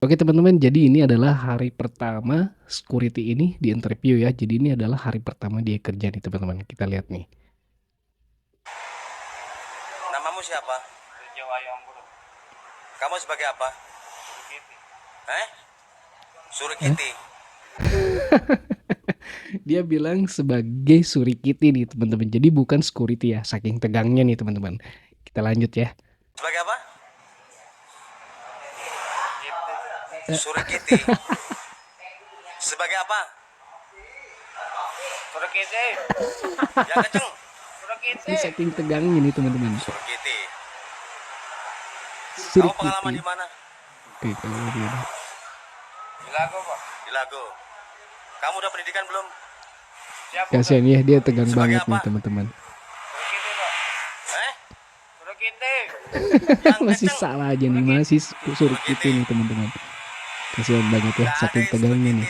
Oke teman-teman, jadi ini adalah hari pertama security ini di interview ya. Jadi ini adalah hari pertama dia kerja nih teman-teman. Kita lihat nih. Namamu siapa? Kamu sebagai apa? Surikiti. Dia bilang sebagai surikiti nih teman-teman. Jadi bukan security ya. Saking tegangnya nih teman-teman. Kita lanjut ya. Sebagai apa? Surikiti. Sebagai apa? Surikiti. Yang kenceng. Ini saking tegangnya nih teman-teman. Surikiti. Kamu Surikiti. pengalaman di mana? Oke, kalau dia. Di Lago, Pak. Di Lago. Kamu udah pendidikan belum? Siap. Kasihan ya, dia tegang Sebagai banget apa? nih teman-teman. Surikiti, Pak. Surikiti. Masih salah aja nih, masih surikiti nih teman-teman. Kasihan banget ya, saking tegangnya nih.